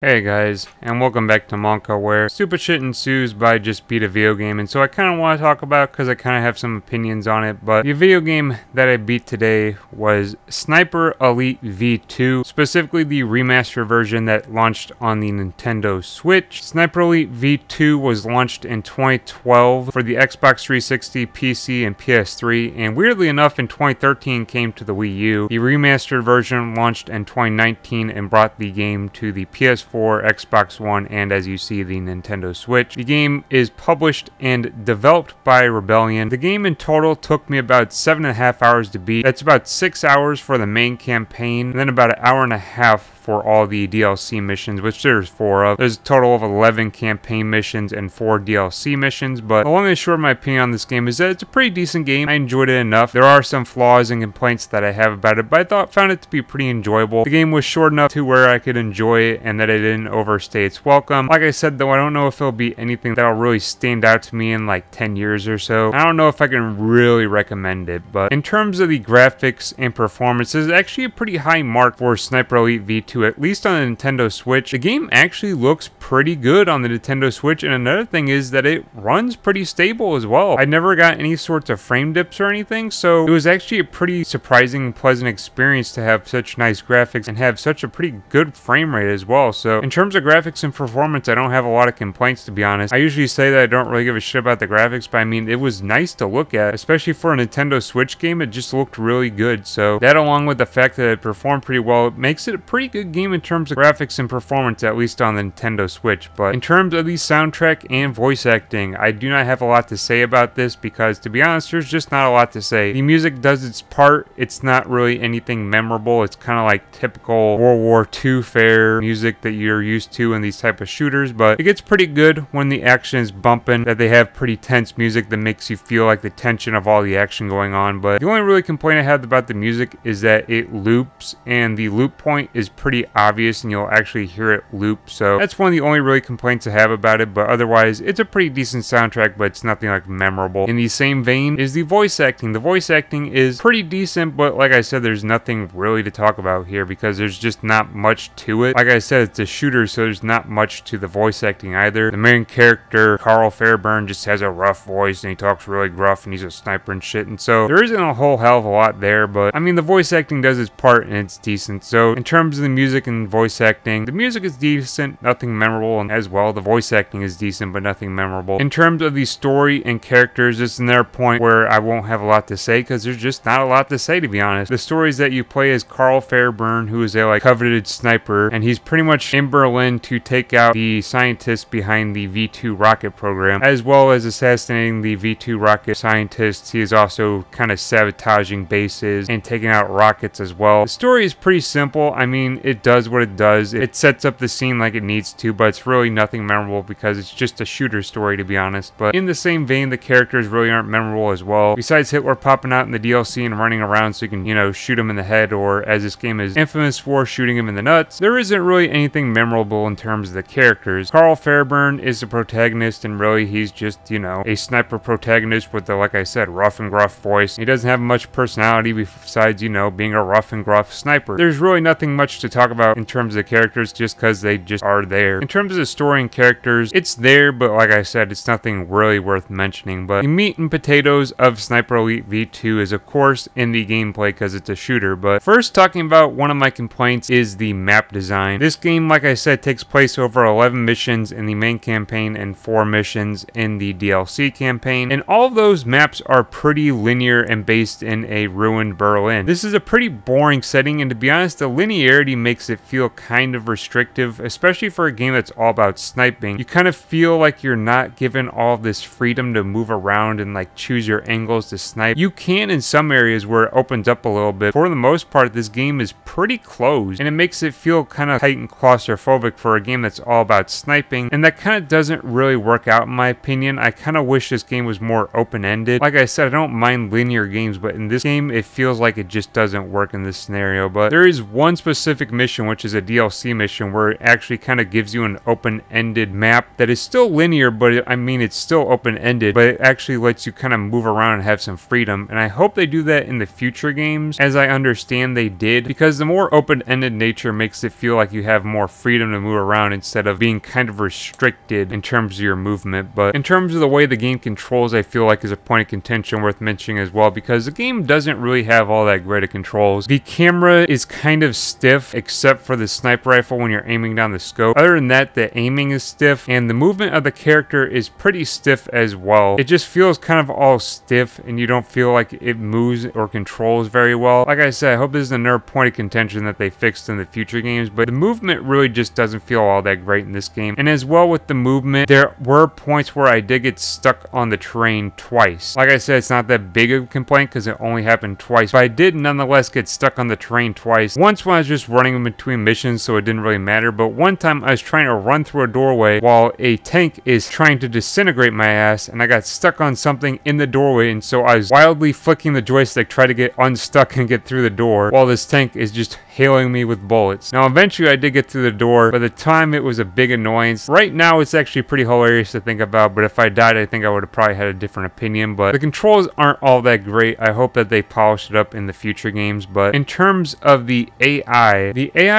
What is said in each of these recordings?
Hey guys, and welcome back to Monka, where stupid shit ensues by just beat a video game, and so I kind of want to talk about because I kind of have some opinions on it. But the video game that I beat today was Sniper Elite V2, specifically the remastered version that launched on the Nintendo Switch. Sniper Elite V2 was launched in 2012 for the Xbox 360, PC, and PS3, and weirdly enough in 2013 came to the Wii U. The remastered version launched in 2019 and brought the game to the PS4, Xbox One, and as you see, the Nintendo Switch. The game is published and developed by Rebellion. The game in total took me about 7.5 hours to beat. That's about 6 hours for the main campaign, and then about an hour and a half for all the DLC missions, which there's 4 of. There's a total of 11 campaign missions and 4 DLC missions, but the long and short of my opinion on this game is that it's a pretty decent game. I enjoyed it enough. There are some flaws and complaints that I have about it, but I found it to be pretty enjoyable. The game was short enough to where I could enjoy it and that it didn't overstay its welcome. Like I said though, I don't know if it'll be anything that'll really stand out to me in like 10 years or so. I don't know if I can really recommend it, but in terms of the graphics and performance, it's actually a pretty high mark for Sniper Elite V2, at least on the Nintendo Switch. The game actually looks pretty good on the Nintendo Switch, and another thing is that it runs pretty stable as well. I never got any sorts of frame dips or anything, so it was actually a pretty surprising and pleasant experience to have such nice graphics and have such a pretty good frame rate as well. So in terms of graphics and performance, I don't have a lot of complaints, to be honest. I usually say that I don't really give a shit about the graphics, but I mean, it was nice to look at, especially for a Nintendo Switch game. It just looked really good. So that, along with the fact that it performed pretty well, it makes it a pretty good game in terms of graphics and performance, at least on the Nintendo Switch. But in terms of the soundtrack and voice acting, I do not have a lot to say about this because, to be honest, there's just not a lot to say. The music does its part. It's not really anything memorable. It's kind of like typical World War II fare music that you're used to in these type of shooters, but it gets pretty good when the action is bumping, that they have pretty tense music that makes you feel like the tension of all the action going on. But the only really complaint I have about the music is that it loops, and the loop point is pretty obvious and you'll actually hear it loop. So that's one of the only really complaints I have about it, but otherwise it's a pretty decent soundtrack, but it's nothing like memorable. In the same vein is the voice acting. The voice acting is pretty decent, but like I said, there's nothing really to talk about here because there's just not much to it. Like I said, it's a shooter, so there's not much to the voice acting either. The main character, Carl Fairburn, just has a rough voice and he talks really gruff and he's a sniper and shit, and so there isn't a whole hell of a lot there, but I mean, the voice acting does its part and it's decent. So in terms of the music and voice acting, the music is decent, nothing memorable, and as well the voice acting is decent but nothing memorable. In terms of the story and characters, it's another point where I won't have a lot to say because there's just not a lot to say, to be honest. The story is that you play as Carl Fairburn, who is a coveted sniper, and he's pretty much in Berlin to take out the scientists behind the V2 rocket program. As well as assassinating the V2 rocket scientists, he is also kind of sabotaging bases and taking out rockets as well. The story is pretty simple. I mean, it does what it does. It sets up the scene like it needs to, but it's really nothing memorable because it's just a shooter story, to be honest. But in the same vein, the characters really aren't memorable as well. Besides Hitler popping out in the DLC and running around so you can, shoot him in the head, or as this game is infamous for, shooting him in the nuts, there isn't really anything memorable in terms of the characters. Carl Fairburn is the protagonist, and really he's just, a sniper protagonist with the, like I said, rough and gruff voice. He doesn't have much personality besides, being a rough and gruff sniper. There's really nothing much to talk about in terms of the characters just because they just are there. In terms of the story and characters, it's there, but like I said, it's nothing really worth mentioning. But the meat and potatoes of Sniper Elite V2 is of course in the gameplay because it's a shooter. But first, talking about one of my complaints is the map design. This game, like I said, takes place over 11 missions in the main campaign and 4 missions in the DLC campaign, and all of those maps are pretty linear and based in a ruined Berlin. This is a pretty boring setting, and to be honest, the linearity makes it feel kind of restrictive, especially for a game that's all about sniping. You kind of feel like you're not given all of this freedom to move around and choose your angles to snipe. You can in some areas where it opens up a little bit. For the most part, this game is pretty closed, and it makes it feel kind of tight and claustrophobic for a game that's all about sniping, and that kind of doesn't really work out in my opinion. I kind of wish this game was more open-ended. Like I said, I don't mind linear games, but in this game, it feels like it just doesn't work in this scenario. But there is one specific mission, which is a DLC mission where it actually kind of gives you an open-ended map that is still linear, but I mean it's still open-ended, but it actually lets you kind of move around and have some freedom. And I hope they do that in the future games, as I understand they did, because the more open-ended nature makes it feel like you have more freedom to move around instead of being kind of restricted in terms of your movement. But in terms of the way the game controls, I feel like is a point of contention worth mentioning as well, because the game doesn't really have all that great of controls. The camera is kind of stiff except for the sniper rifle when you're aiming down the scope. Other than that, the aiming is stiff, and the movement of the character is pretty stiff as well. It just feels kind of all stiff, and you don't feel like it moves or controls very well. Like I said, I hope this is another point of contention that they fixed in the future games, but the movement really just doesn't feel all that great in this game. And as well with the movement, there were points where I did get stuck on the terrain twice. Like I said, it's not that big of a complaint because it only happened twice, but I did nonetheless get stuck on the terrain twice. Once when I was just running in between missions, so it didn't really matter, but one time I was trying to run through a doorway while a tank is trying to disintegrate my ass, and I got stuck on something in the doorway, and so I was wildly flicking the joystick trying to get unstuck and get through the door while this tank is just hailing me with bullets. Now eventually I did get through the door, but at the time it was a big annoyance. Right now it's actually pretty hilarious to think about, but if I died I think I would have probably had a different opinion. But the controls aren't all that great. I hope that they polish it up in the future games. But in terms of the AI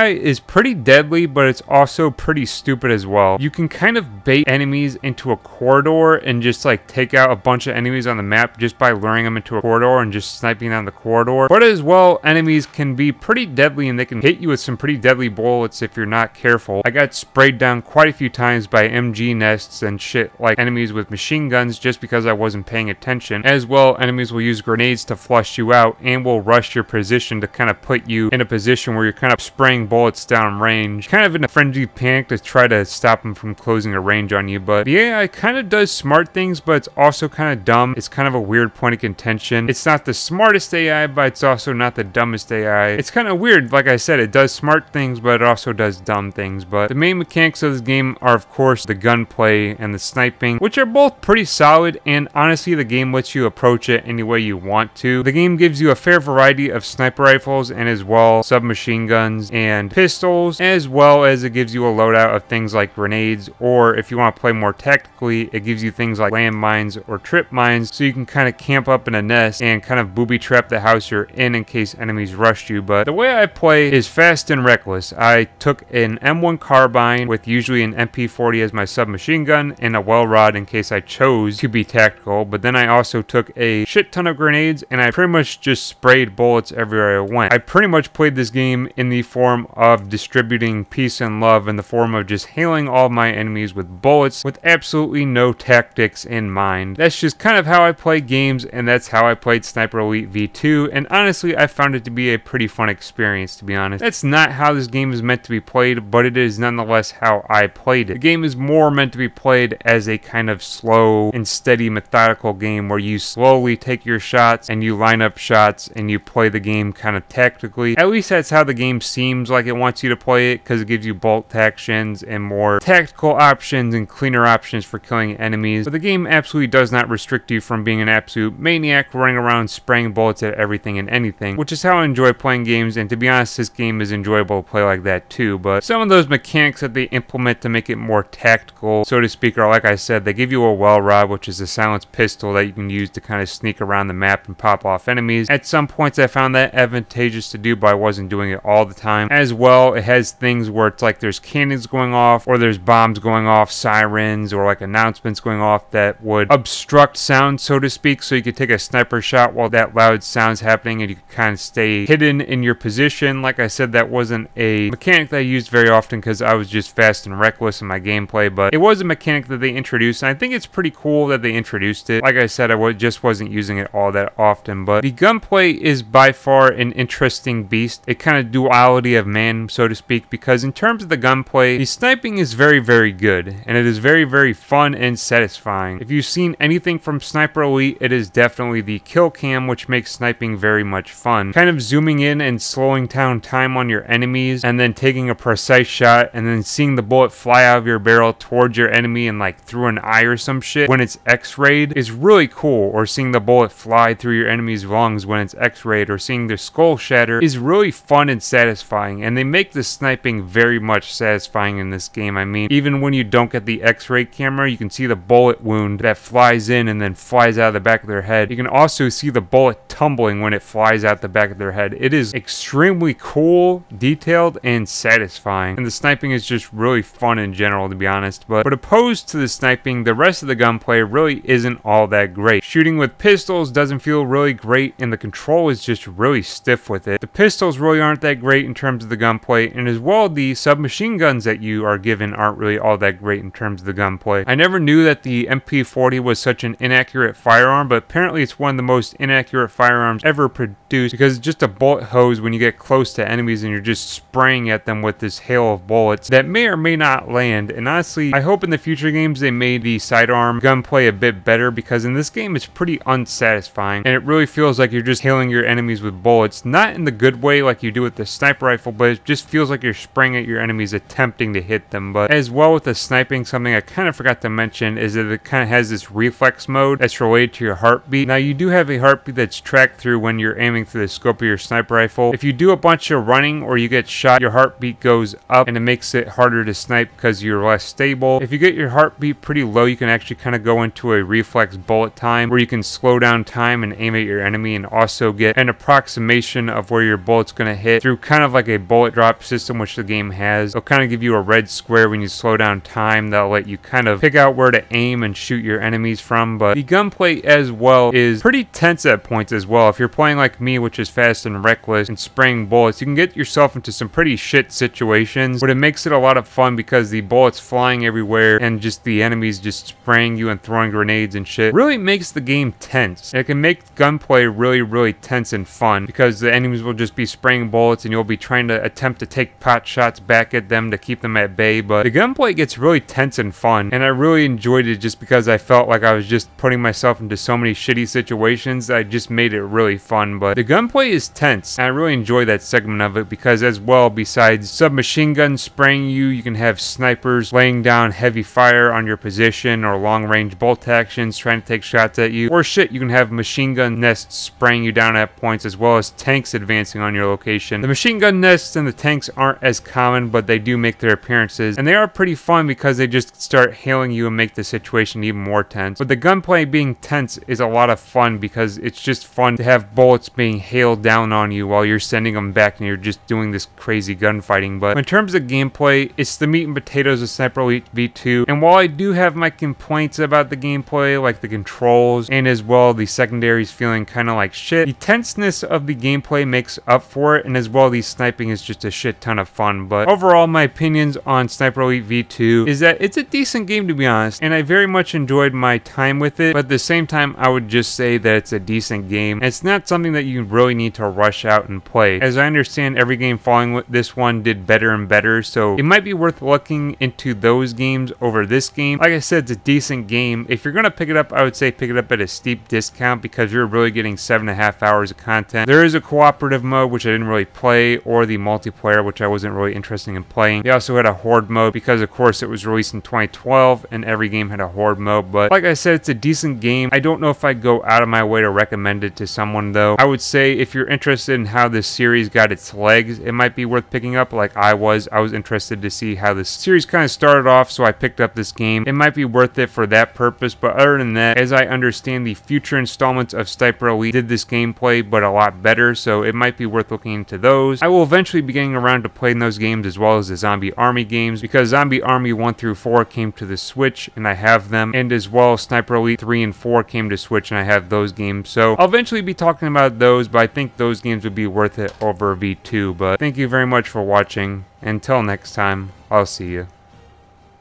is pretty deadly, but it's also pretty stupid as well. You can kind of bait enemies into a corridor and just like take out a bunch of enemies on the map just by luring them into a corridor and just sniping down the corridor. But as well, enemies can be pretty deadly and they can hit you with some pretty deadly bullets if you're not careful. I got sprayed down quite a few times by MG nests and shit like enemies with machine guns just because I wasn't paying attention. As well, enemies will use grenades to flush you out and will rush your position to kind of put you in a position where you're kind of spraying bullets down range, kind of in a frenzied panic to try to stop them from closing a range on you. But the AI kind of does smart things, but it's also kind of dumb. It's kind of a weird point of contention. It's not the smartest AI, but it's also not the dumbest AI. It's kind of weird. Like I said, it does smart things, but it also does dumb things. But the main mechanics of this game are, of course, the gunplay and the sniping, which are both pretty solid, and honestly, the game lets you approach it any way you want to. The game gives you a fair variety of sniper rifles and as well submachine guns and pistols, as well as it gives you a loadout of things like grenades, or if you want to play more tactically, it gives you things like landmines or trip mines, so you can kind of camp up in a nest and kind of booby trap the house you're in case enemies rush you. But the way I play is fast and reckless. I took an M1 carbine with usually an MP40 as my submachine gun and a well rod in case I chose to be tactical, but then I also took a shit ton of grenades and I pretty much just sprayed bullets everywhere I went. I pretty much played this game in the form of distributing peace and love, in the form of just hailing all my enemies with bullets with absolutely no tactics in mind. That's just kind of how I play games, and that's how I played Sniper Elite V2, and honestly I found it to be a pretty fun experience, to be honest. That's not how this game is meant to be played, but it is nonetheless how I played it. The game is more meant to be played as a kind of slow and steady methodical game where you slowly take your shots and you line up shots and you play the game kind of tactically. At least that's how the game seems like it wants you to play it, because it gives you bolt actions and more tactical options and cleaner options for killing enemies. But the game absolutely does not restrict you from being an absolute maniac running around spraying bullets at everything and anything, which is how I enjoy playing games, and to be honest, this game is enjoyable to play like that too. But some of those mechanics that they implement to make it more tactical, so to speak, are, like I said, they give you a well rod, which is a silenced pistol that you can use to kind of sneak around the map and pop off enemies. At some points I found that advantageous to do, but I wasn't doing it all the time. As well, it has things where it's like there's cannons going off, or there's bombs going off, sirens, or like announcements going off that would obstruct sound, so to speak, so you could take a sniper shot while that loud sound's happening and you could kind of stay hidden in your position. Like I said, that wasn't a mechanic that I used very often because I was just fast and reckless in my gameplay, but it was a mechanic that they introduced, and I think it's pretty cool that they introduced it. Like I said, I just wasn't using it all that often, but the gunplay is by far an interesting beast, a kind of duality of man, so to speak, because in terms of the gunplay, the sniping is very, very good, and it is very, very fun and satisfying. If you've seen anything from Sniper Elite, it is definitely the kill cam, which makes sniping very much fun. Kind of zooming in and slowing down time on your enemies, and then taking a precise shot, and then seeing the bullet fly out of your barrel towards your enemy and like through an eye or some shit when it's X-rayed is really cool, or seeing the bullet fly through your enemy's lungs when it's X-rayed, or seeing their skull shatter is really fun and satisfying. satisfying, and they make the sniping very much satisfying in this game. I mean, even when you don't get the X-ray camera, you can see the bullet wound that flies in and then flies out of the back of their head. You can also see the bullet tumbling when it flies out the back of their head. It is extremely cool, detailed, and satisfying, and the sniping is just really fun in general, to be honest. But opposed to the sniping, the rest of the gunplay really isn't all that great. Shooting with pistols doesn't feel really great, and the control is just really stiff with it. The pistols really aren't that great in terms of the gunplay, and as well, the submachine guns that you are given aren't really all that great in terms of the gunplay. I never knew that the MP40 was such an inaccurate firearm, but apparently it's one of the most inaccurate firearms ever produced, because it's just a bullet hose when you get close to enemies and you're just spraying at them with this hail of bullets that may or may not land. And honestly, I hope in the future games they made the sidearm gunplay a bit better, because in this game it's pretty unsatisfying, and it really feels like you're just hailing your enemies with bullets, not in the good way like you do with the sniper rifle, but it just feels like you're spraying at your enemies attempting to hit them. But as well with the sniping, something I kind of forgot to mention is that it kind of has this reflex mode that's related to your heartbeat. Now, you do have a heartbeat that's tracked through when you're aiming through the scope of your sniper rifle. If you do a bunch of running or you get shot, your heartbeat goes up and it makes it harder to snipe because you're less stable. If you get your heartbeat pretty low, you can actually kind of go into a reflex bullet time where you can slow down time and aim at your enemy, and also get an approximation of where your bullet's going to hit through kind of like a bullet drop system, which the game has. It'll kind of give you a red square when you slow down time that'll let you kind of pick out where to aim and shoot your enemies from. But the gunplay as well is pretty tense at points as well. If you're playing like me, which is fast and reckless and spraying bullets, you can get yourself into some pretty shit situations, but it makes it a lot of fun because the bullets flying everywhere and just the enemies just spraying you and throwing grenades and shit really makes the game tense. And it can make gunplay really tense and fun, because the enemies will just be spraying bullets and you'll be trying to attempt to take pot shots back at them to keep them at bay. But the gunplay gets really tense and fun, and I really enjoyed it just because I felt like I was just putting myself into so many shitty situations that I just made it really fun. But the gunplay is tense, and I really enjoy that segment of it, because as well, besides submachine guns spraying you, you can have snipers laying down heavy fire on your position, or long range bolt actions trying to take shots at you, or shit, you can have machine gun nests spraying you down at points, as well as tanks advancing on your location. The machine gun nests and the tanks aren't as common, but they do make their appearances, and they are pretty fun because they just start hailing you and make the situation even more tense. But the gunplay being tense is a lot of fun, because it's just fun to have bullets being hailed down on you while you're sending them back and you're just doing this crazy gunfighting. But in terms of gameplay, it's the meat and potatoes of Sniper Elite V2, and while I do have my complaints about the gameplay, like the controls and as well the secondaries feeling kind of like shit, the tenseness of the gameplay makes up for it, and as well the sniping is just a shit ton of fun. But overall, my opinions on Sniper Elite V2 is that it's a decent game, to be honest, and I very much enjoyed my time with it, but at the same time I would just say that it's a decent game, and it's not something that you really need to rush out and play. As I understand, every game following with this one did better and better, so it might be worth looking into those games over this game. Like I said, it's a decent game. If you're gonna pick it up, I would say pick it up at a steep discount, because you're really getting 7.5 hours of content. There is a cooperative mode, which I didn't really play, or the multiplayer, which I wasn't really interested in playing. They also had a horde mode, because of course it was released in 2012 and every game had a horde mode. But like I said, it's a decent game. I don't know if I'd go out of my way to recommend it to someone though. I would say if you're interested in how this series got its legs, it might be worth picking up. Like I was interested to see how this series kind of started off, so I picked up this game. It might be worth it for that purpose, but other than that, as I understand, the future installments of Sniper Elite did this gameplay but a lot better, so it might be worth looking into those. I will eventually be getting around to playing those games, as well as the Zombie Army games, because Zombie Army 1 through 4 came to the Switch and I have them, and as well Sniper Elite 3 and 4 came to Switch and I have those games. So I'll eventually be talking about those, but I think those games would be worth it over V2. But thank you very much for watching. Until next time, I'll see you.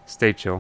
Stay chill.